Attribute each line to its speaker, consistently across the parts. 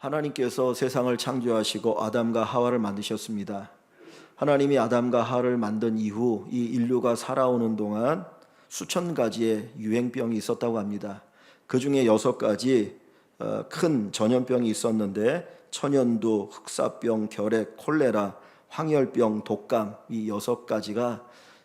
Speaker 1: 하나님께서 세상을 창조하시고 아담과 하와를 만드셨습니다. 하나님이 아담과 하와를 만든 이후 이 인류가 살아오는 동안 수천 가지의 유행병이 있었다고 합니다. 그 중에 6가지 큰 전염병이 있었는데 천연두, 흑사병, 결핵, 콜레라, 황열병, 독감, 이 6가지가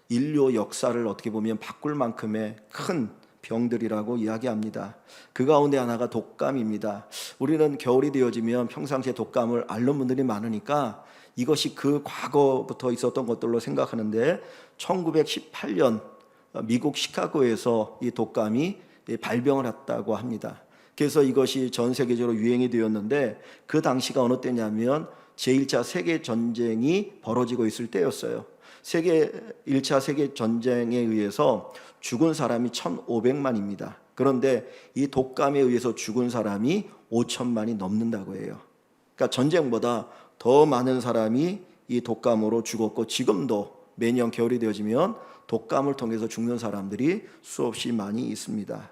Speaker 1: 인류 역사를 어떻게 보면 바꿀 만큼의 큰 병들이라고 이야기합니다. 그 가운데 하나가 독감입니다. 우리는 겨울이 되어지면 평상시에 독감을 앓는 분들이 많으니까 이것이 그 과거부터 있었던 것들로 생각하는데 1918년 미국 시카고에서 이 독감이 발병을 했다고 합니다. 그래서 이것이 전 세계적으로 유행이 되었는데 그 당시가 어느 때냐면 제1차 세계전쟁이 벌어지고 있을 때였어요. 1차 세계전쟁에 의해서 죽은 사람이 1,500만입니다. 그런데 이 독감에 의해서 죽은 사람이 5천만이 넘는다고 해요. 그러니까 전쟁보다 더 많은 사람이 이 독감으로 죽었고 지금도 매년 겨울이 되어지면 독감을 통해서 죽는 사람들이 수없이 많이 있습니다.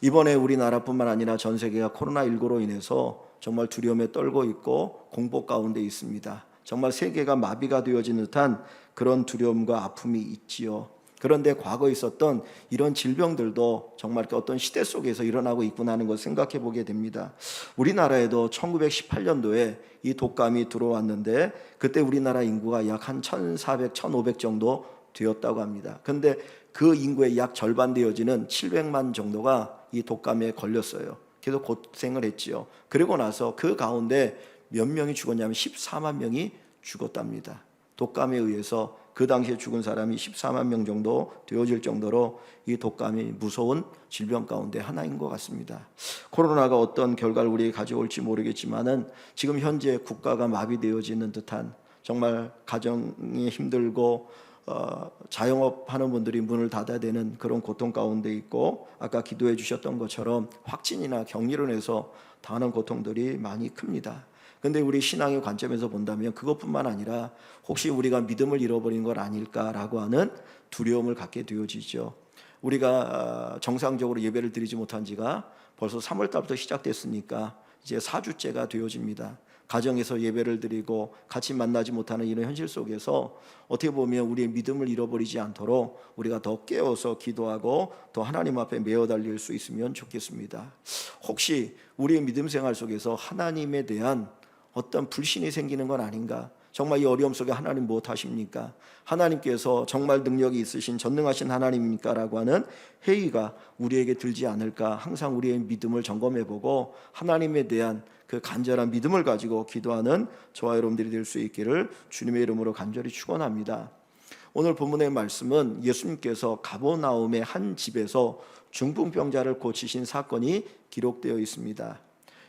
Speaker 1: 이번에 우리나라뿐만 아니라 전 세계가 코로나19로 인해서 정말 두려움에 떨고 있고 공포 가운데 있습니다. 정말 세계가 마비가 되어진 듯한 그런 두려움과 아픔이 있지요. 그런데 과거에 있었던 이런 질병들도 정말 어떤 시대 속에서 일어나고 있구나 하는 것을 생각해 보게 됩니다. 우리나라에도 1918년도에 이 독감이 들어왔는데 그때 우리나라 인구가 약 한 1,400, 1,500 정도 되었다고 합니다. 그런데 그 인구의 약 절반 되어지는 700만 정도가 이 독감에 걸렸어요. 계속 고생을 했지요. 그리고 나서 그 가운데 몇 명이 죽었냐면 14만 명이 죽었답니다. 독감에 의해서 그 당시에 죽은 사람이 14만 명 정도 되어질 정도로 이 독감이 무서운 질병 가운데 하나인 것 같습니다. 코로나가 어떤 결과를 우리에게 가져올지 모르겠지만은 지금 현재 국가가 마비되어지는 듯한 정말 가정이 힘들고 자영업 하는 분들이 문을 닫아야 되는 그런 고통 가운데 있고 아까 기도해 주셨던 것처럼 확진이나 격리로 인해서 당하는 고통들이 많이 큽니다. 그런데 우리 신앙의 관점에서 본다면 그것뿐만 아니라 혹시 우리가 믿음을 잃어버린 건 아닐까라고 하는 두려움을 갖게 되어지죠. 우리가 정상적으로 예배를 드리지 못한 지가 벌써 3월 달부터 시작됐으니까 이제 4주째가 되어집니다. 가정에서 예배를 드리고 같이 만나지 못하는 이런 현실 속에서 어떻게 보면 우리의 믿음을 잃어버리지 않도록 우리가 더 깨어서 기도하고 더 하나님 앞에 메어 달릴 수 있으면 좋겠습니다. 혹시 우리의 믿음 생활 속에서 하나님에 대한 어떤 불신이 생기는 건 아닌가? 정말 이 어려움 속에 하나님 무엇 하십니까? 하나님께서 정말 능력이 있으신 전능하신 하나님입니까? 라고 하는 회의가 우리에게 들지 않을까? 항상 우리의 믿음을 점검해보고 하나님에 대한 그 간절한 믿음을 가지고 기도하는 저와 여러분들이 될 수 있기를 주님의 이름으로 간절히 축원합니다. 오늘 본문의 말씀은 예수님께서 가버나움의 한 집에서 중풍병자를 고치신 사건이 기록되어 있습니다.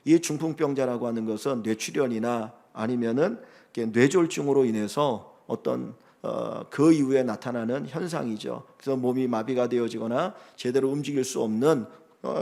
Speaker 1: 이 중풍병자라고 하는 것은 뇌출혈이나 아니면은 뇌졸중으로 인해서 어떤 그 이후에 나타나는 현상이죠. 그래서 몸이 마비가 되어지거나 제대로 움직일 수 없는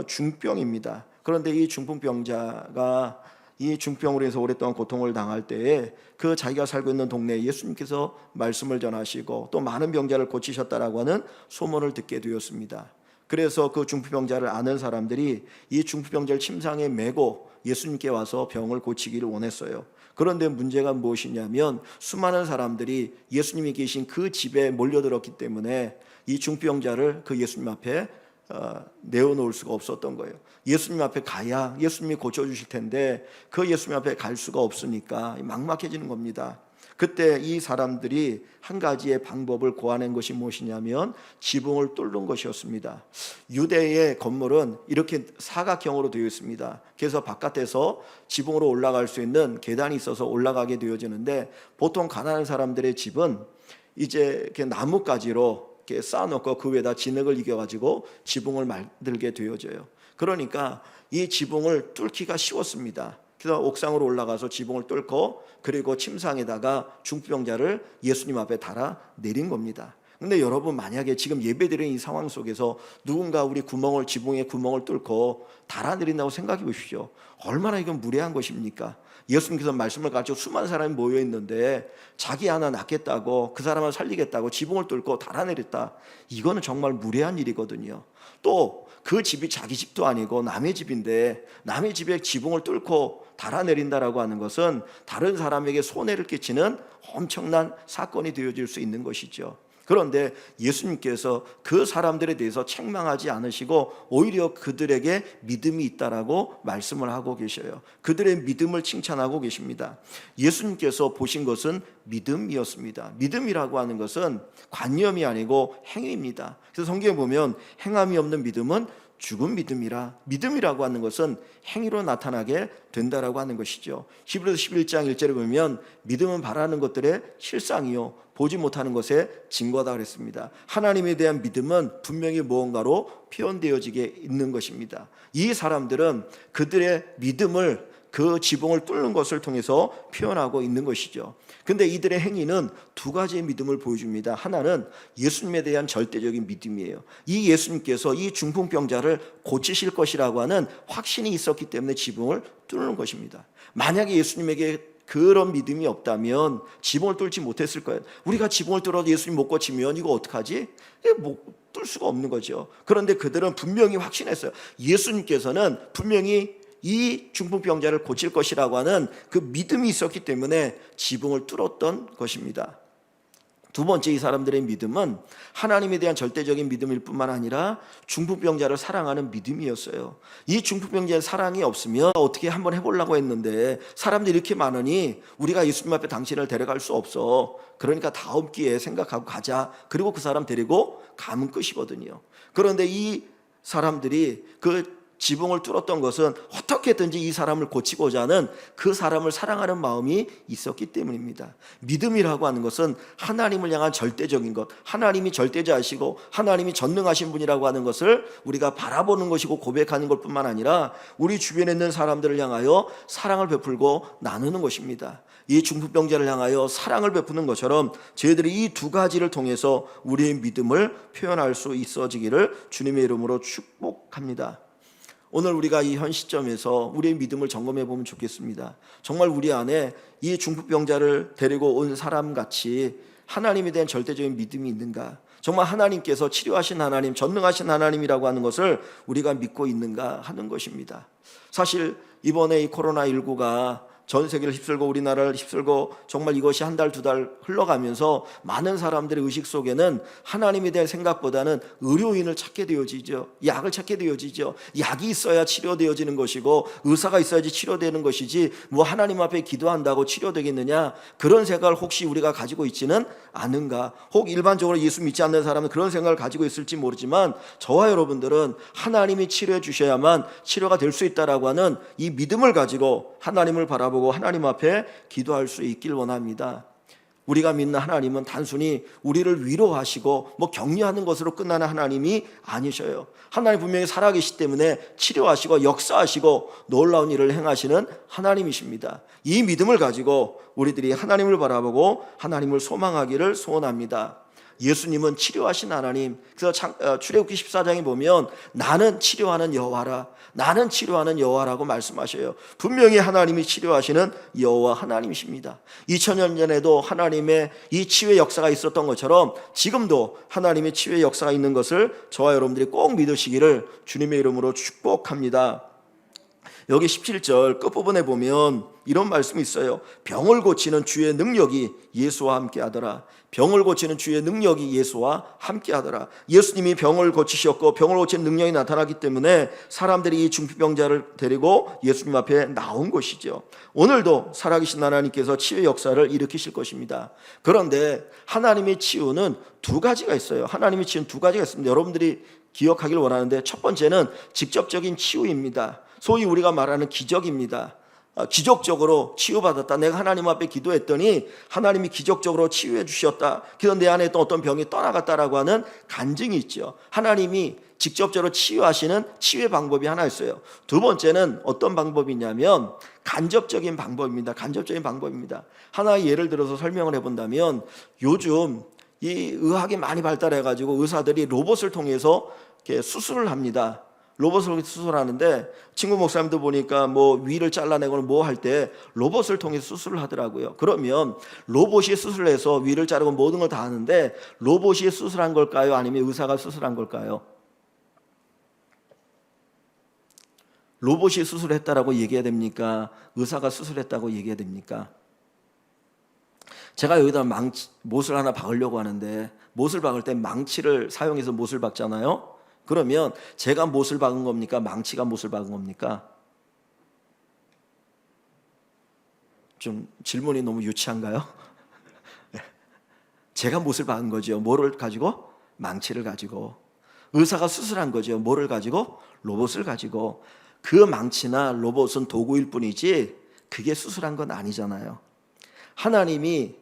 Speaker 1: 중병입니다. 그런데 이 중풍병자가 이 중병으로 해서 오랫동안 고통을 당할 때에 그 자기가 살고 있는 동네에 예수님께서 말씀을 전하시고 또 많은 병자를 고치셨다라고 하는 소문을 듣게 되었습니다. 그래서 그 중풍병자를 아는 사람들이 이 중풍병자를 침상에 메고 예수님께 와서 병을 고치기를 원했어요. 그런데 문제가 무엇이냐면 수많은 사람들이 예수님이 계신 그 집에 몰려들었기 때문에 이 중풍병자를 그 예수님 앞에 내어놓을 수가 없었던 거예요. 예수님 앞에 가야 예수님이 고쳐주실 텐데 그 예수님 앞에 갈 수가 없으니까 막막해지는 겁니다. 그때 이 사람들이 한 가지의 방법을 고안한 것이 무엇이냐면 지붕을 뚫는 것이었습니다. 유대의 건물은 이렇게 사각형으로 되어 있습니다. 그래서 바깥에서 지붕으로 올라갈 수 있는 계단이 있어서 올라가게 되어지는데 보통 가난한 사람들의 집은 이제 이렇게 나뭇가지로 이렇게 쌓아놓고 그 위에다 진흙을 이겨가지고 지붕을 만들게 되어져요. 그러니까 이 지붕을 뚫기가 쉬웠습니다. 그래서 옥상으로 올라가서 지붕을 뚫고 그리고 침상에다가 중풍병자를 예수님 앞에 달아 내린 겁니다. 근데 여러분, 만약에 지금 예배드리는 이 상황 속에서 누군가 우리 지붕에 구멍을 뚫고 달아내린다고 생각해 보십시오. 얼마나 이건 무례한 것입니까? 예수님께서 말씀을 가지고 수많은 사람이 모여 있는데 자기 하나 낳겠다고, 그 사람을 살리겠다고 지붕을 뚫고 달아내렸다. 이거는 정말 무례한 일이거든요. 또 그 집이 자기 집도 아니고 남의 집인데 남의 집에 지붕을 뚫고 달아내린다라고 하는 것은 다른 사람에게 손해를 끼치는 엄청난 사건이 되어질 수 있는 것이죠. 그런데 예수님께서 그 사람들에 대해서 책망하지 않으시고 오히려 그들에게 믿음이 있다라고 말씀을 하고 계셔요. 그들의 믿음을 칭찬하고 계십니다. 예수님께서 보신 것은 믿음이었습니다. 믿음이라고 하는 것은 관념이 아니고 행위입니다. 그래서 성경에 보면 행함이 없는 믿음은 죽은 믿음이라, 믿음이라고 하는 것은 행위로 나타나게 된다라고 하는 것이죠. 히브리서 11장 1절에 보면 믿음은 바라는 것들의 실상이요 보지 못하는 것의 증거다 그랬습니다. 하나님에 대한 믿음은 분명히 무언가로 표현되어지게 있는 것입니다. 이 사람들은 그들의 믿음을 그 지붕을 뚫는 것을 통해서 표현하고 있는 것이죠. 근데 이들의 행위는 두 가지의 믿음을 보여줍니다. 하나는 예수님에 대한 절대적인 믿음이에요. 이 예수님께서 이 중풍병자를 고치실 것이라고 하는 확신이 있었기 때문에 지붕을 뚫는 것입니다. 만약에 예수님에게 그런 믿음이 없다면 지붕을 뚫지 못했을 거예요. 우리가 지붕을 뚫어도 예수님 못 고치면 이거 어떡하지? 뚫을 수가 없는 거죠. 그런데 그들은 분명히 확신했어요. 예수님께서는 분명히 이 중풍병자를 고칠 것이라고 하는 그 믿음이 있었기 때문에 지붕을 뚫었던 것입니다. 두 번째, 이 사람들의 믿음은 하나님에 대한 절대적인 믿음일 뿐만 아니라 중풍병자를 사랑하는 믿음이었어요. 이 중풍병자의 사랑이 없으면 어떻게 한번 해보려고 했는데 사람들이 이렇게 많으니 우리가 예수님 앞에 당신을 데려갈 수 없어. 그러니까 다음 기회에 생각하고 가자. 그리고 그 사람 데리고 가면 끝이거든요. 그런데 이 사람들이 그 지붕을 뚫었던 것은 어떻게든지 이 사람을 고치고자 하는 그 사람을 사랑하는 마음이 있었기 때문입니다. 믿음이라고 하는 것은 하나님을 향한 절대적인 것, 하나님이 절대자이시고 하나님이 전능하신 분이라고 하는 것을 우리가 바라보는 것이고 고백하는 것 뿐만 아니라 우리 주변에 있는 사람들을 향하여 사랑을 베풀고 나누는 것입니다. 이 중풍병자를 향하여 사랑을 베푸는 것처럼 저희들이 이 두 가지를 통해서 우리의 믿음을 표현할 수 있어지기를 주님의 이름으로 축복합니다. 오늘 우리가 이 현 시점에서 우리의 믿음을 점검해 보면 좋겠습니다. 정말 우리 안에 이 중풍병자를 데리고 온 사람같이 하나님에 대한 절대적인 믿음이 있는가? 정말 하나님께서 치료하신 하나님, 전능하신 하나님이라고 하는 것을 우리가 믿고 있는가 하는 것입니다. 사실 이번에 이 코로나19가 전 세계를 휩쓸고 우리나라를 휩쓸고 정말 이것이 한 달, 두 달 흘러가면서 많은 사람들의 의식 속에는 하나님에 대한 생각보다는 의료인을 찾게 되어지죠. 약을 찾게 되어지죠. 약이 있어야 치료되어지는 것이고 의사가 있어야지 치료되는 것이지 뭐 하나님 앞에 기도한다고 치료되겠느냐, 그런 생각을 혹시 우리가 가지고 있지는 않은가. 혹 일반적으로 예수 믿지 않는 사람은 그런 생각을 가지고 있을지 모르지만 저와 여러분들은 하나님이 치료해 주셔야만 치료가 될 수 있다라고 하는 이 믿음을 가지고 하나님을 바라보고 하나님 앞에 기도할 수 있길 원합니다. 우리가 믿는 하나님은 단순히 우리를 위로하시고 뭐 격려하는 것으로 끝나는 하나님이 아니셔요. 하나님 분명히 살아계시기 때문에 치료하시고 역사하시고 놀라운 일을 행하시는 하나님이십니다. 이 믿음을 가지고 우리들이 하나님을 바라보고 하나님을 소망하기를 소원합니다. 예수님은 치료하신 하나님. 그래서 출애굽기 14장에 보면 나는 치료하는 여호와라, 나는 치료하는 여호와라고 말씀하셔요. 분명히 하나님이 치료하시는 여호와 하나님이십니다. 2000년 전에도 하나님의 이 치유의 역사가 있었던 것처럼 지금도 하나님의 치유의 역사가 있는 것을 저와 여러분들이 꼭 믿으시기를 주님의 이름으로 축복합니다. 여기 17절 끝부분에 보면 이런 말씀이 있어요. 병을 고치는 주의 능력이 예수와 함께 하더라. 병을 고치는 주의 능력이 예수와 함께 하더라. 예수님이 병을 고치셨고 병을 고치는 능력이 나타나기 때문에 사람들이 이 중풍병자를 데리고 예수님 앞에 나온 것이죠. 오늘도 살아계신 하나님께서 치유의 역사를 일으키실 것입니다. 그런데 하나님의 치유는 두 가지가 있어요. 하나님의 치유는 두 가지가 있습니다. 여러분들이 기억하길 원하는데, 첫 번째는 직접적인 치유입니다. 소위 우리가 말하는 기적입니다. 기적적으로 치유받았다. 내가 하나님 앞에 기도했더니 하나님이 기적적으로 치유해 주셨다. 그래서 내 안에 또 어떤 병이 떠나갔다라고 하는 간증이 있죠. 하나님이 직접적으로 치유하시는 치유의 방법이 하나 있어요. 두 번째는 어떤 방법이냐면 간접적인 방법입니다. 간접적인 방법입니다. 하나의 예를 들어서 설명을 해본다면 요즘 이 의학이 많이 발달해 가지고 의사들이 로봇을 통해서 이렇게 수술을 합니다. 로봇을 수술하는데 친구 목사님도 보니까 뭐 위를 잘라내거나 뭐 할 때 로봇을 통해서 수술을 하더라고요. 그러면 로봇이 수술해서 위를 자르고 모든 걸 다 하는데 로봇이 수술한 걸까요? 아니면 의사가 수술한 걸까요? 로봇이 수술했다라고 얘기해야 됩니까? 의사가 수술했다고 얘기해야 됩니까? 제가 여기다 못을 하나 박으려고 하는데 못을 박을 때 망치를 사용해서 못을 박잖아요. 그러면 제가 못을 박은 겁니까? 망치가 못을 박은 겁니까? 좀 질문이 너무 유치한가요? 제가 못을 박은 거죠. 뭐를 가지고? 망치를 가지고. 의사가 수술한 거죠. 뭐를 가지고? 로봇을 가지고. 그 망치나 로봇은 도구일 뿐이지 그게 수술한 건 아니잖아요. 하나님이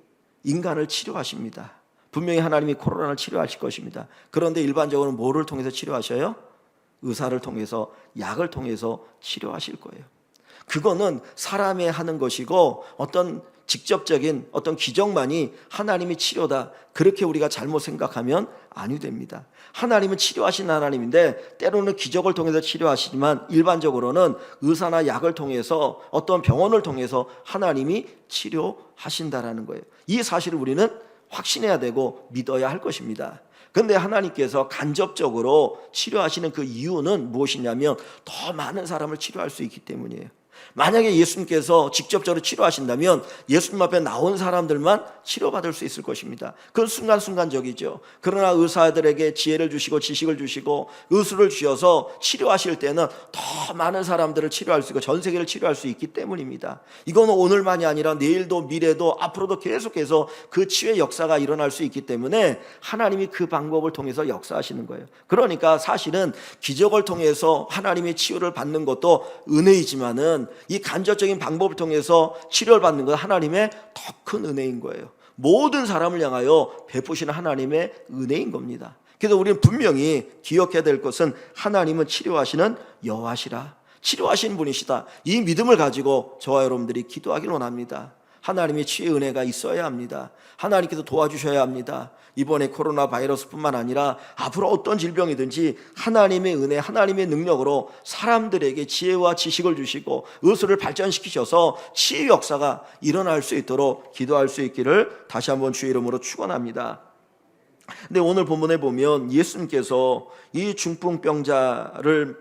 Speaker 1: 인간을 치료하십니다. 분명히 하나님이 코로나를 치료하실 것입니다. 그런데 일반적으로 뭐를 통해서 치료하셔요? 의사를 통해서, 약을 통해서 치료하실 거예요. 그거는 사람이 하는 것이고 어떤 직접적인 어떤 기적만이 하나님이 치료다, 그렇게 우리가 잘못 생각하면 아니 됩니다. 하나님은 치료하신 하나님인데 때로는 기적을 통해서 치료하시지만 일반적으로는 의사나 약을 통해서 어떤 병원을 통해서 하나님이 치료하신다라는 거예요. 이 사실을 우리는 확신해야 되고 믿어야 할 것입니다. 그런데 하나님께서 간접적으로 치료하시는 그 이유는 무엇이냐면 더 많은 사람을 치료할 수 있기 때문이에요. 만약에 예수님께서 직접적으로 치료하신다면 예수님 앞에 나온 사람들만 치료받을 수 있을 것입니다. 그건 순간순간적이죠. 그러나 의사들에게 지혜를 주시고 지식을 주시고 의술을 주셔서 치료하실 때는 더 많은 사람들을 치료할 수 있고 전 세계를 치료할 수 있기 때문입니다. 이건 오늘만이 아니라 내일도 미래도 앞으로도 계속해서 그 치유의 역사가 일어날 수 있기 때문에 하나님이 그 방법을 통해서 역사하시는 거예요. 그러니까 사실은 기적을 통해서 하나님의 치유를 받는 것도 은혜이지만은 이 간접적인 방법을 통해서 치료를 받는 건 하나님의 더 큰 은혜인 거예요. 모든 사람을 향하여 베푸시는 하나님의 은혜인 겁니다. 그래서 우리는 분명히 기억해야 될 것은 하나님은 치료하시는 여호와시라, 치료하시는 분이시다. 이 믿음을 가지고 저와 여러분들이 기도하길 원합니다. 하나님의 치유의 은혜가 있어야 합니다. 하나님께서 도와주셔야 합니다. 이번에 코로나 바이러스뿐만 아니라 앞으로 어떤 질병이든지 하나님의 은혜, 하나님의 능력으로 사람들에게 지혜와 지식을 주시고 의술을 발전시키셔서 치유 역사가 일어날 수 있도록 기도할 수 있기를 다시 한번 주의 이름으로 축원합니다. 근데 오늘 본문에 보면 예수님께서 이 중풍병자를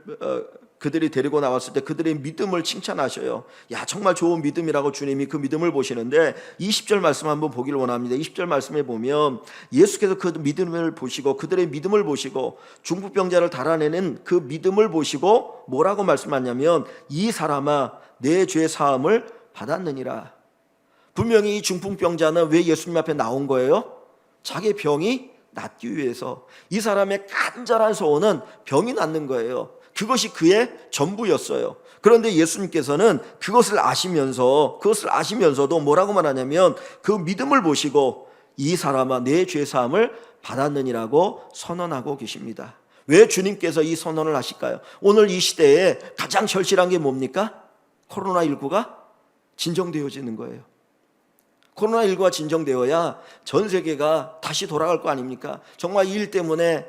Speaker 1: 그들이 데리고 나왔을 때 그들의 믿음을 칭찬하셔요. 야, 정말 좋은 믿음이라고 주님이 그 믿음을 보시는데 20절 말씀 한번 보기를 원합니다. 20절 말씀에 보면 예수께서 그 믿음을 보시고 그들의 믿음을 보시고 중풍병자를 달아내는 그 믿음을 보시고 뭐라고 말씀하냐면 이 사람아 내 죄 사함을 받았느니라. 분명히 이 중풍병자는 왜 예수님 앞에 나온 거예요? 자기 병이 낫기 위해서. 이 사람의 간절한 소원은 병이 낫는 거예요. 그것이 그의 전부였어요. 그런데 예수님께서는 그것을 아시면서도 뭐라고 말하냐면 그 믿음을 보시고 이 사람아 내 죄 사함을 받았느니라고 선언하고 계십니다. 왜 주님께서 이 선언을 하실까요? 오늘 이 시대에 가장 절실한 게 뭡니까? 코로나19가 진정되어지는 거예요. 코로나19가 진정되어야 전 세계가 다시 돌아갈 거 아닙니까? 정말 이 일 때문에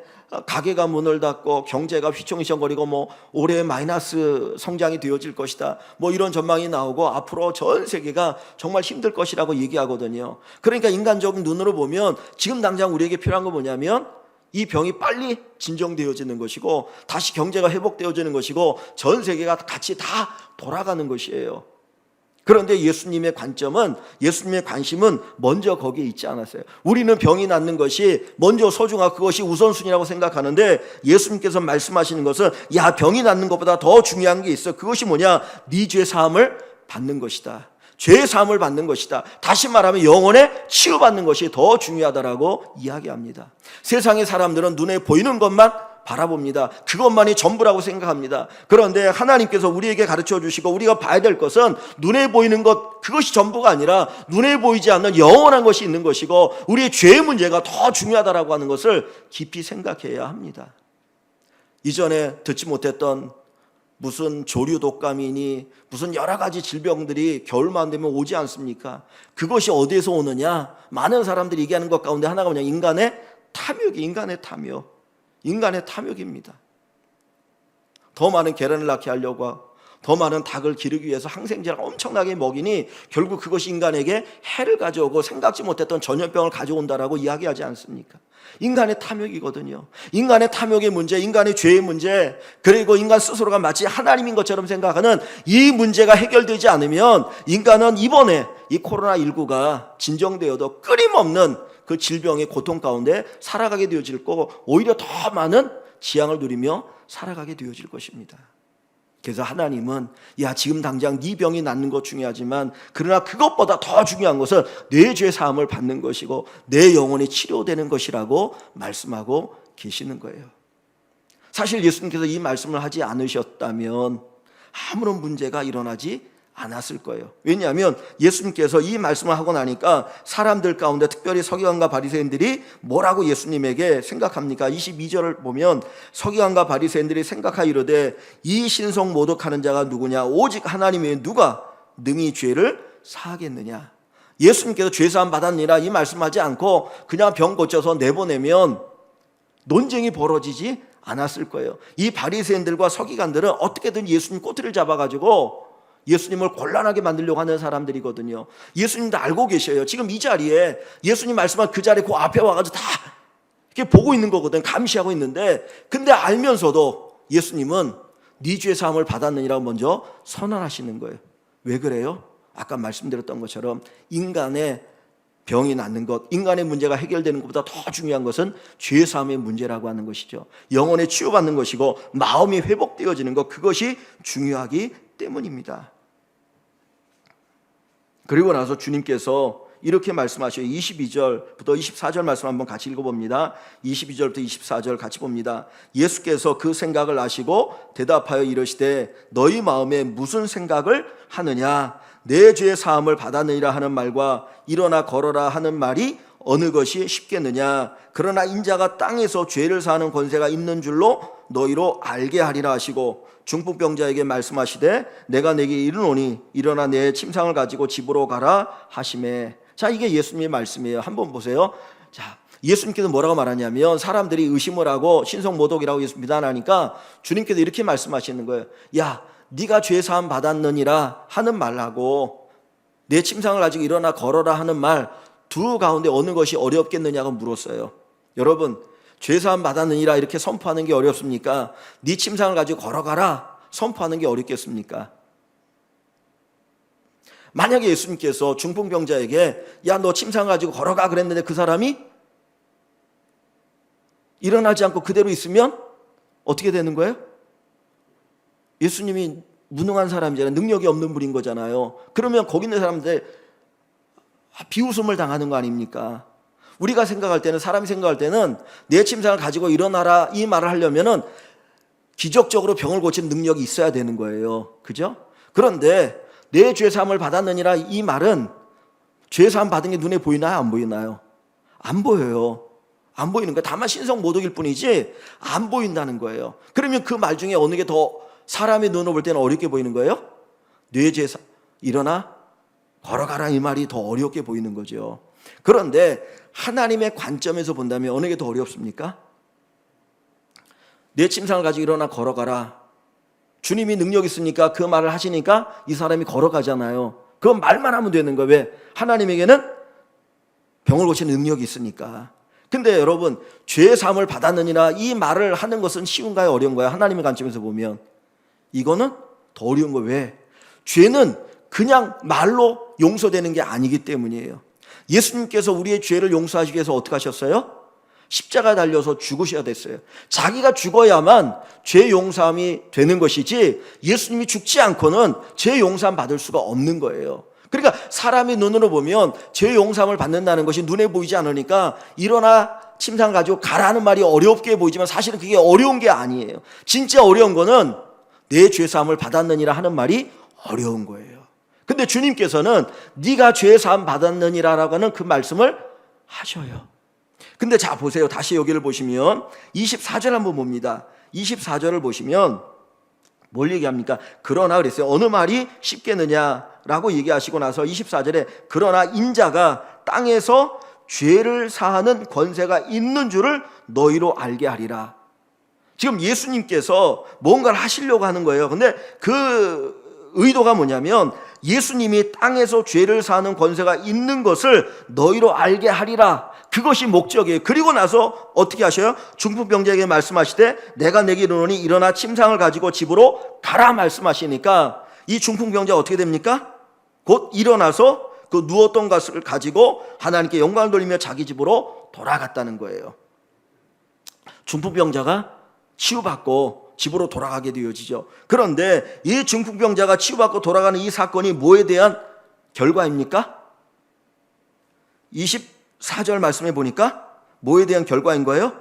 Speaker 1: 가게가 문을 닫고 경제가 휘청휘청거리고 뭐 올해 마이너스 성장이 되어질 것이다, 뭐 이런 전망이 나오고 앞으로 전 세계가 정말 힘들 것이라고 얘기하거든요. 그러니까 인간적인 눈으로 보면 지금 당장 우리에게 필요한 건 뭐냐면 이 병이 빨리 진정되어지는 것이고 다시 경제가 회복되어지는 것이고 전 세계가 같이 다 돌아가는 것이에요. 그런데 예수님의 관심은 먼저 거기에 있지 않았어요. 우리는 병이 낫는 것이 먼저 소중하고 그것이 우선순위라고 생각하는데 예수님께서 말씀하시는 것은 야, 병이 낫는 것보다 더 중요한 게 있어. 그것이 뭐냐? 네 죄 사함을 받는 것이다. 죄 사함을 받는 것이다. 다시 말하면 영혼의 치유받는 것이 더 중요하다라고 이야기합니다. 세상의 사람들은 눈에 보이는 것만 바라봅니다. 그것만이 전부라고 생각합니다. 그런데 하나님께서 우리에게 가르쳐 주시고 우리가 봐야 될 것은 눈에 보이는 것, 그것이 전부가 아니라 눈에 보이지 않는 영원한 것이 있는 것이고 우리의 죄의 문제가 더 중요하다라고 하는 것을 깊이 생각해야 합니다. 이전에 듣지 못했던 무슨 조류 독감이니 무슨 여러 가지 질병들이 겨울만 되면 오지 않습니까? 그것이 어디에서 오느냐? 많은 사람들이 얘기하는 것 가운데 하나가 뭐냐? 인간의 탐욕입니다. 더 많은 계란을 낳게 하려고 하고 더 많은 닭을 기르기 위해서 항생제를 엄청나게 먹이니 결국 그것이 인간에게 해를 가져오고 생각지 못했던 전염병을 가져온다라고 이야기하지 않습니까? 인간의 탐욕이거든요. 인간의 탐욕의 문제, 인간의 죄의 문제, 그리고 인간 스스로가 마치 하나님인 것처럼 생각하는 이 문제가 해결되지 않으면 인간은 이번에 이 코로나19가 진정되어도 끊임없는 그 질병의 고통 가운데 살아가게 되어질 거고 오히려 더 많은 지향을 누리며 살아가게 되어질 것입니다. 그래서 하나님은 지금 당장 네 병이 낫는 것 중요하지만 그러나 그것보다 더 중요한 것은 내 죄 사함을 받는 것이고 내 영혼이 치료되는 것이라고 말씀하고 계시는 거예요. 사실 예수님께서 이 말씀을 하지 않으셨다면 아무런 문제가 일어나지 않았을 거예요. 왜냐하면 예수님께서 이 말씀을 하고 나니까 사람들 가운데 특별히 서기관과 바리새인들이 뭐라고 예수님에게 생각합니까? 22절을 보면 서기관과 바리새인들이 생각하이르되 이 신성 모독하는 자가 누구냐? 오직 하나님 외에 누가 능히 죄를 사하겠느냐? 예수님께서 죄사함 받았느니라 이 말씀하지 않고 그냥 병 고쳐서 내보내면 논쟁이 벌어지지 않았을 거예요. 이 바리새인들과 서기관들은 어떻게든 예수님 꼬투리를 잡아가지고 예수님을 곤란하게 만들려고 하는 사람들이거든요. 예수님도 알고 계셔요. 지금 이 자리에 예수님 말씀한 그 자리에 그 앞에 와가지고 다 이렇게 보고 있는 거거든. 감시하고 있는데 근데 알면서도 예수님은 네 죄 사함을 받았느니라고 먼저 선언하시는 거예요. 왜 그래요? 아까 말씀드렸던 것처럼 인간의 병이 낫는 것, 인간의 문제가 해결되는 것보다 더 중요한 것은 죄 사함의 문제라고 하는 것이죠. 영혼에 치유받는 것이고 마음이 회복되어지는 것, 그것이 중요하기 때문입니다. 그리고 나서 주님께서 이렇게 말씀하셔요. 22절부터 24절 말씀 한번 같이 읽어봅니다. 22절부터 24절 같이 봅니다. 예수께서 그 생각을 아시고 대답하여 이르시되 너희 마음에 무슨 생각을 하느냐? 내 죄 사함을 받았느니라 하는 말과 일어나 걸어라 하는 말이 어느 것이 쉽겠느냐? 그러나 인자가 땅에서 죄를 사하는 권세가 있는 줄로 너희로 알게 하리라 하시고 중풍병자에게 말씀하시되 내가 내게 이르노니 일어나 내 침상을 가지고 집으로 가라 하시매. 자, 이게 예수님의 말씀이에요. 한번 보세요. 자, 예수님께서 뭐라고 말하냐면 사람들이 의심을 하고 신성모독이라고 예수 비난하니까 주님께서 이렇게 말씀하시는 거예요. 야, 네가 죄 사함 받았느니라 하는 말하고 내 침상을 가지고 일어나 걸어라 하는 말 두 가운데 어느 것이 어렵겠느냐고 물었어요. 여러분, 죄 사함 받았느니라 이렇게 선포하는 게 어렵습니까? 네 침상을 가지고 걸어가라 선포하는 게 어렵겠습니까? 만약에 예수님께서 중풍병자에게 야, 너 침상을 가지고 걸어가 그랬는데 그 사람이 일어나지 않고 그대로 있으면 어떻게 되는 거예요? 예수님이 무능한 사람이잖아요. 능력이 없는 분인 거잖아요. 그러면 거기 있는 사람들 비웃음을 당하는 거 아닙니까? 우리가 생각할 때는, 사람이 생각할 때는 내 침상을 가지고 일어나라 이 말을 하려면은 기적적으로 병을 고치는 능력이 있어야 되는 거예요. 그죠? 그런데 내 죄 사함을 받았느니라 이 말은 죄 사함 받은 게 눈에 보이나요? 안 보이나요? 안 보여요. 안 보이는 거예요. 다만 신성 모독일 뿐이지 안 보인다는 거예요. 그러면 그 말 중에 어느 게 더 사람의 눈으로 볼 때는 어렵게 보이는 거예요? 내 죄 일어나 걸어가라 이 말이 더 어렵게 보이는 거죠. 그런데 하나님의 관점에서 본다면 어느 게 더 어렵습니까? 내 침상을 가지고 일어나 걸어가라. 주님이 능력 있으니까 그 말을 하시니까 이 사람이 걸어가잖아요. 그 말만 하면 되는 거예요. 왜? 하나님에게는 병을 고치는 능력이 있으니까. 근데 여러분, 죄 사함을 받았느니라 이 말을 하는 것은 쉬운가요? 어려운가요? 하나님의 관점에서 보면 이거는 더 어려운 거예요. 왜? 죄는 그냥 말로 용서되는 게 아니기 때문이에요. 예수님께서 우리의 죄를 용서하시기 위해서 어떻게 하셨어요? 십자가 달려서 죽으셔야 됐어요. 자기가 죽어야만 죄 용서함이 되는 것이지 예수님이 죽지 않고는 죄 용서함 받을 수가 없는 거예요. 그러니까 사람의 눈으로 보면 죄 용서함을 받는다는 것이 눈에 보이지 않으니까 일어나 침상 가지고 가라는 말이 어렵게 보이지만 사실은 그게 어려운 게 아니에요. 진짜 어려운 거는 내 죄 사함을 받았느니라 하는 말이 어려운 거예요. 근데 주님께서는 네가 죄 사함 받았느니라라고 하는 그 말씀을 하셔요. 근데 자 보세요. 다시 여기를 보시면 24절 한번 봅니다. 24절을 보시면 뭘 얘기합니까? 그러나 그랬어요. 어느 말이 쉽겠느냐라고 얘기하시고 나서 24절에 그러나 인자가 땅에서 죄를 사하는 권세가 있는 줄을 너희로 알게 하리라. 지금 예수님께서 뭔가를 하시려고 하는 거예요. 근데 그 의도가 뭐냐면 예수님이 땅에서 죄를 사하는 권세가 있는 것을 너희로 알게 하리라. 그것이 목적이에요. 그리고 나서 어떻게 하셔요? 중풍병자에게 말씀하시되 내가 내게 이르노니 일어나 침상을 가지고 집으로 가라 말씀하시니까 이 중풍병자가 어떻게 됩니까? 곧 일어나서 그 누웠던 것을 가지고 하나님께 영광을 돌리며 자기 집으로 돌아갔다는 거예요. 중풍병자가 치유받고 집으로 돌아가게 되어지죠. 그런데 이 중풍병자가 치유받고 돌아가는 이 사건이 뭐에 대한 결과입니까? 24절 말씀해 보니까 뭐에 대한 결과인 거예요?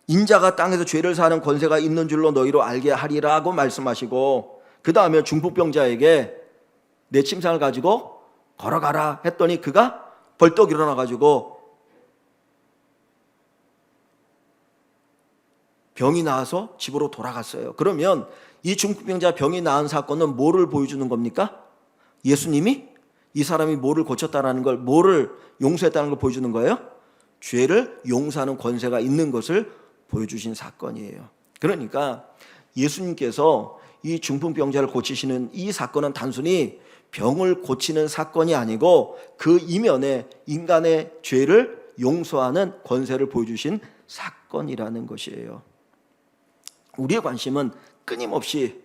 Speaker 1: 인자가 땅에서 죄를 사는 권세가 있는 줄로 너희로 알게 하리라고 말씀하시고 그 다음에 중풍병자에게 내 침상을 가지고 걸어가라 했더니 그가 벌떡 일어나가지고 병이 나아서 집으로 돌아갔어요. 그러면 이 중풍병자 병이 나은 사건은 뭐를 보여주는 겁니까? 예수님이 이 사람이 뭐를 고쳤다는 걸, 뭐를 용서했다는 걸 보여주는 거예요? 죄를 용서하는 권세가 있는 것을 보여주신 사건이에요. 그러니까 예수님께서 이 중풍병자를 고치시는 이 사건은 단순히 병을 고치는 사건이 아니고 그 이면에 인간의 죄를 용서하는 권세를 보여주신 사건이라는 것이에요. 우리의 관심은 끊임없이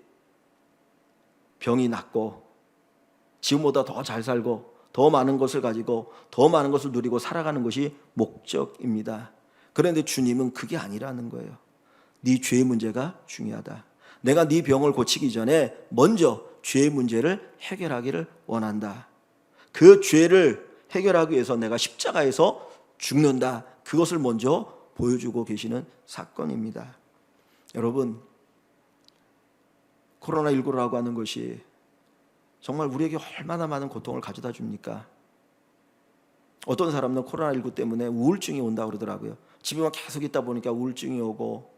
Speaker 1: 병이 낫고 지금보다 더 잘 살고 더 많은 것을 가지고 더 많은 것을 누리고 살아가는 것이 목적입니다. 그런데 주님은 그게 아니라는 거예요. 네 죄의 문제가 중요하다. 내가 네 병을 고치기 전에 먼저 죄의 문제를 해결하기를 원한다. 그 죄를 해결하기 위해서 내가 십자가에서 죽는다. 그것을 먼저 보여주고 계시는 사건입니다. 여러분, 코로나19라고 하는 것이 정말 우리에게 얼마나 많은 고통을 가져다 줍니까? 어떤 사람은 코로나19 때문에 우울증이 온다고 그러더라고요. 집에만 계속 있다 보니까 우울증이 오고,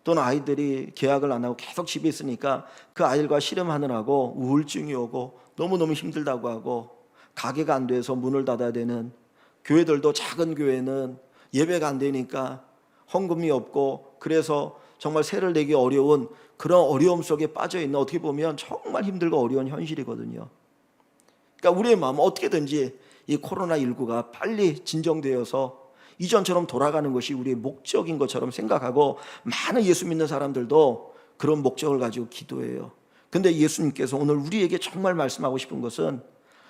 Speaker 1: 또는 아이들이 계약을 안 하고 계속 집에 있으니까 그 아이들과 씨름하느라고 우울증이 오고 너무너무 힘들다고 하고, 가게가 안 돼서 문을 닫아야 되는, 교회들도 작은 교회는 예배가 안 되니까 헌금이 없고 그래서 정말 세를 내기 어려운 그런 어려움 속에 빠져있는, 어떻게 보면 정말 힘들고 어려운 현실이거든요. 그러니까 우리의 마음은 어떻게든지 이 코로나19가 빨리 진정되어서 이전처럼 돌아가는 것이 우리의 목적인 것처럼 생각하고, 많은 예수 믿는 사람들도 그런 목적을 가지고 기도해요. 근데 예수님께서 오늘 우리에게 정말 말씀하고 싶은 것은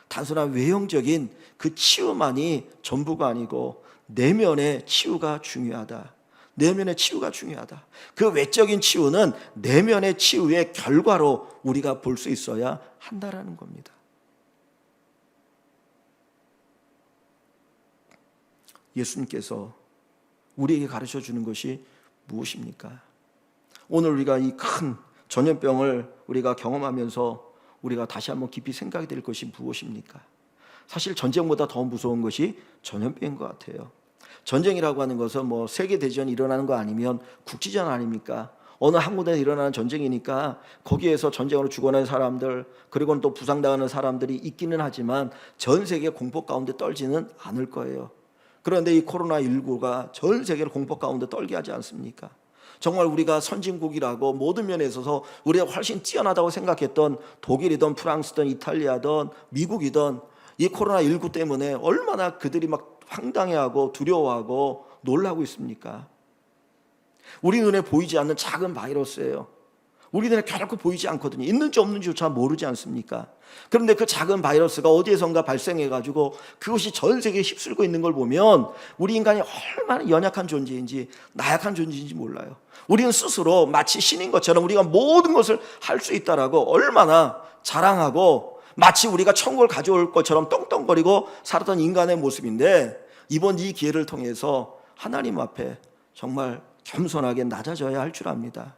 Speaker 1: 단순한 외형적인 그 치유만이 전부가 아니고 내면의 치유가 중요하다. 내면의 치유가 중요하다. 그 외적인 치유는 내면의 치유의 결과로 우리가 볼 수 있어야 한다라는 겁니다. 예수님께서 우리에게 가르쳐 주는 것이 무엇입니까? 오늘 우리가 이 큰 전염병을 우리가 경험하면서 우리가 다시 한번 깊이 생각이 될 것이 무엇입니까? 사실 전쟁보다 더 무서운 것이 전염병인 것 같아요. 전쟁이라고 하는 것은 뭐 세계대전이 일어나는 거 아니면 국지전 아닙니까? 어느 한 군데에 일어나는 전쟁이니까 거기에서 전쟁으로 죽어난 사람들, 그리고는 또 부상당하는 사람들이 있기는 하지만 전 세계 공포 가운데 떨지는 않을 거예요. 그런데 이 코로나19가 전 세계를 공포 가운데 떨게 하지 않습니까? 정말 우리가 선진국이라고 모든 면에 있어서 우리가 훨씬 뛰어나다고 생각했던 독일이든 프랑스든 이탈리아든 미국이든 이 코로나19 때문에 얼마나 그들이 막 황당해하고 두려워하고 놀라고 있습니까? 우리 눈에 보이지 않는 작은 바이러스예요. 우리 눈에 결코 보이지 않거든요. 있는지 없는지조차 모르지 않습니까? 그런데 그 작은 바이러스가 어디에선가 발생해가지고 그것이 전 세계에 휩쓸고 있는 걸 보면 우리 인간이 얼마나 연약한 존재인지, 나약한 존재인지 몰라요. 우리는 스스로 마치 신인 것처럼 우리가 모든 것을 할 수 있다라고 얼마나 자랑하고 마치 우리가 천국을 가져올 것처럼 떵떵거리고 살았던 인간의 모습인데, 이번 이 기회를 통해서 하나님 앞에 정말 겸손하게 낮아져야 할 줄 압니다.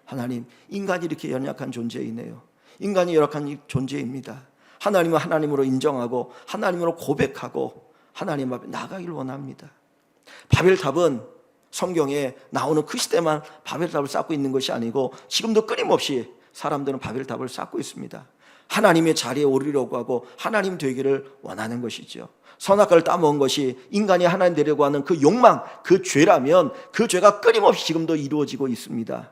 Speaker 1: 하나님, 인간이 이렇게 연약한 존재이네요. 인간이 연약한 존재입니다. 하나님은 하나님으로 인정하고 하나님으로 고백하고 하나님 앞에 나가길 원합니다. 바벨탑은 성경에 나오는 그 시대만 바벨탑을 쌓고 있는 것이 아니고 지금도 끊임없이 사람들은 바벨탑을 쌓고 있습니다. 하나님의 자리에 오르려고 하고 하나님 되기를 원하는 것이죠. 선악과를 따먹은 것이 인간이 하나님 되려고 하는 그 욕망, 그 죄라면 그 죄가 끊임없이 지금도 이루어지고 있습니다.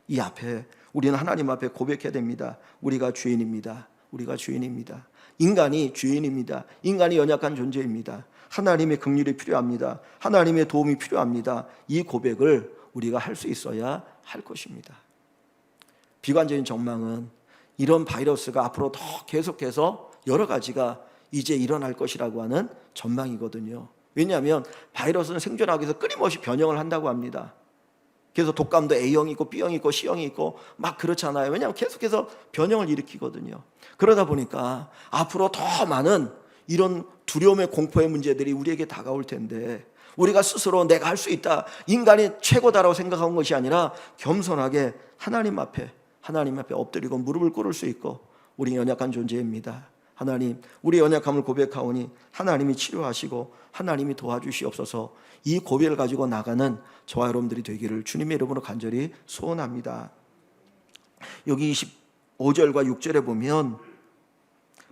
Speaker 1: 이 앞에 우리는 하나님 앞에 고백해야 됩니다. 우리가 죄인입니다. 우리가 죄인입니다. 인간이 죄인입니다. 인간이 연약한 존재입니다. 하나님의 긍휼이 필요합니다. 하나님의 도움이 필요합니다. 이 고백을 우리가 할 수 있어야 할 것입니다. 비관적인 전망은 이런 바이러스가 앞으로 더 계속해서 여러 가지가 이제 일어날 것이라고 하는 전망이거든요. 왜냐하면 바이러스는 생존하기 위해서 끊임없이 변형을 한다고 합니다. 그래서 독감도 A형이 있고 B형이 있고 C형이 있고 막 그렇잖아요. 왜냐하면 계속해서 변형을 일으키거든요. 그러다 보니까 앞으로 더 많은 이런 두려움의 공포의 문제들이 우리에게 다가올 텐데 우리가 스스로 내가 할 수 있다, 인간이 최고다라고 생각한 것이 아니라 겸손하게 하나님 앞에 엎드리고 무릎을 꿇을 수 있고 우리 연약한 존재입니다. 하나님, 우리 연약함을 고백하오니 하나님이 치료하시고 하나님이 도와주시옵소서. 이 고백을 가지고 나가는 저와 여러분들이 되기를 주님의 이름으로 간절히 소원합니다. 여기 25절과 6절에 보면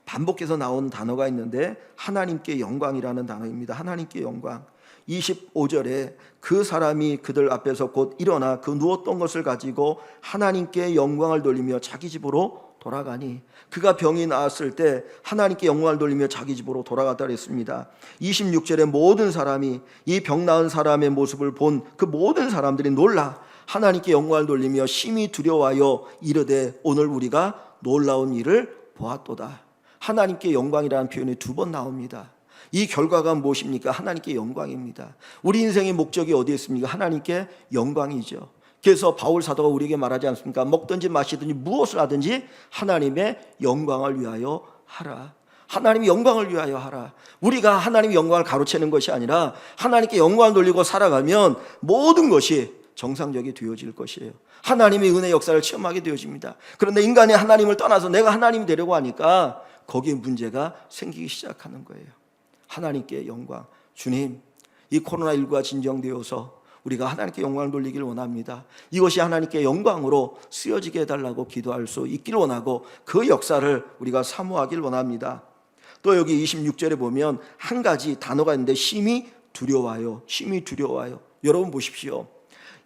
Speaker 1: 반복해서 나온 단어가 있는데 하나님께 영광이라는 단어입니다. 하나님께 영광. 25절에 그 사람이 그들 앞에서 곧 일어나 그 누웠던 것을 가지고 하나님께 영광을 돌리며 자기 집으로 돌아가니, 그가 병이 나았을 때 하나님께 영광을 돌리며 자기 집으로 돌아갔다 그랬습니다. 26절에 모든 사람이 이 병 나은 사람의 모습을 본 그 모든 사람들이 놀라 하나님께 영광을 돌리며 심히 두려워하여 이르되 오늘 우리가 놀라운 일을 보았도다. 하나님께 영광이라는 표현이 2번 나옵니다. 이 결과가 무엇입니까? 하나님께 영광입니다. 우리 인생의 목적이 어디에 있습니까? 하나님께 영광이죠. 그래서 바울 사도가 우리에게 말하지 않습니까? 먹든지 마시든지 무엇을 하든지 하나님의 영광을 위하여 하라. 하나님의 영광을 위하여 하라. 우리가 하나님의 영광을 가로채는 것이 아니라 하나님께 영광을 돌리고 살아가면 모든 것이 정상적이 되어질 것이에요. 하나님의 은혜 역사를 체험하게 되어집니다. 그런데 인간이 하나님을 떠나서 내가 하나님이 되려고 하니까 거기에 문제가 생기기 시작하는 거예요. 하나님께 영광. 주님, 이 코로나19가 진정되어서 우리가 하나님께 영광을 돌리길 원합니다. 이것이 하나님께 영광으로 쓰여지게 해달라고 기도할 수 있길 원하고 그 역사를 우리가 사모하길 원합니다. 또 여기 26절에 보면 한 가지 단어가 있는데 심히 두려워요. 심히 두려워요. 여러분 보십시오.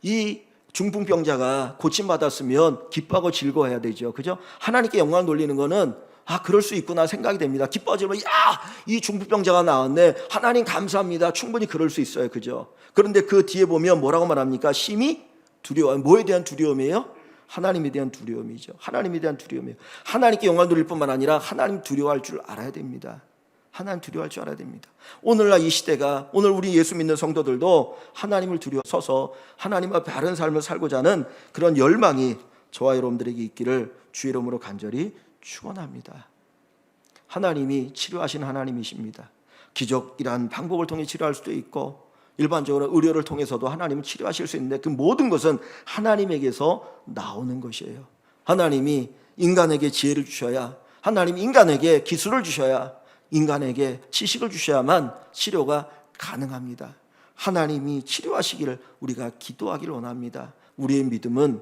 Speaker 1: 이 중풍병자가 고침받았으면 기뻐하고 즐거워해야 되죠. 그죠? 하나님께 영광을 돌리는 거는 그럴 수 있구나 생각이 됩니다. 기뻐하지만 이 중풍병자가 나왔네. 하나님 감사합니다. 충분히 그럴 수 있어요. 그죠? 그런데 그 뒤에 보면 뭐라고 말합니까? 심히 두려워요. 뭐에 대한 두려움이에요? 하나님에 대한 두려움이죠. 하나님에 대한 두려움이에요. 하나님께 영광 돌릴 뿐만 아니라 하나님 두려워할 줄 알아야 됩니다. 하나님 두려워할 줄 알아야 됩니다. 오늘날 이 시대가, 오늘 우리 예수 믿는 성도들도 하나님을 두려워서서 하나님 앞에 바른 삶을 살고자 하는 그런 열망이 저와 여러분들에게 있기를 주의 이름으로 간절히 축원합니다. 하나님이 치료하시는 하나님이십니다. 기적이란 방법을 통해 치료할 수도 있고 일반적으로 의료를 통해서도 하나님은 치료하실 수 있는데 그 모든 것은 하나님에게서 나오는 것이에요. 하나님이 인간에게 지혜를 주셔야, 하나님이 인간에게 기술을 주셔야, 인간에게 지식을 주셔야만 치료가 가능합니다. 하나님이 치료하시기를 우리가 기도하기를 원합니다. 우리의 믿음은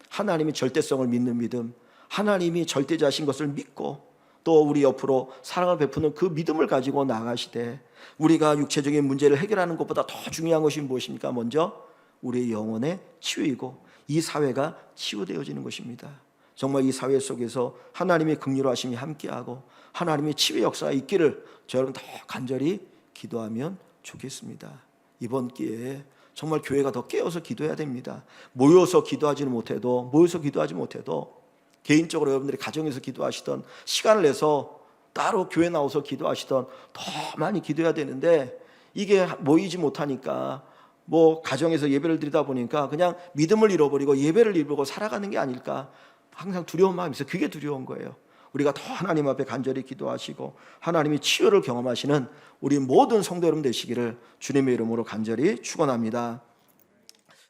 Speaker 1: 하나님의 절대성을 믿는 믿음, 하나님이 절대자신 것을 믿고 또 우리 옆으로 사랑을 베푸는 그 믿음을 가지고 나가시되, 우리가 육체적인 문제를 해결하는 것보다 더 중요한 것이 무엇입니까? 먼저 우리의 영혼의 치유이고 이 사회가 치유되어지는 것입니다. 정말 이 사회 속에서 하나님의 긍휼하심이 함께하고 하나님의 치유의 역사가 있기를 저 여러분 더 간절히 기도하면 좋겠습니다. 이번 기회에 정말 교회가 더 깨어서 기도해야 됩니다. 모여서 기도하지 못해도 개인적으로 여러분들이 가정에서 기도하시던, 시간을 내서 따로 교회 나와서 기도하시던 더 많이 기도해야 되는데 이게 모이지 못하니까 가정에서 예배를 드리다 보니까 그냥 믿음을 잃어버리고 예배를 잃어버리고 살아가는 게 아닐까 항상 두려운 마음이 있어요. 그게 두려운 거예요. 우리가 더 하나님 앞에 간절히 기도하시고 하나님이 치유를 경험하시는 우리 모든 성도 여러분 되시기를 주님의 이름으로 간절히 축원합니다.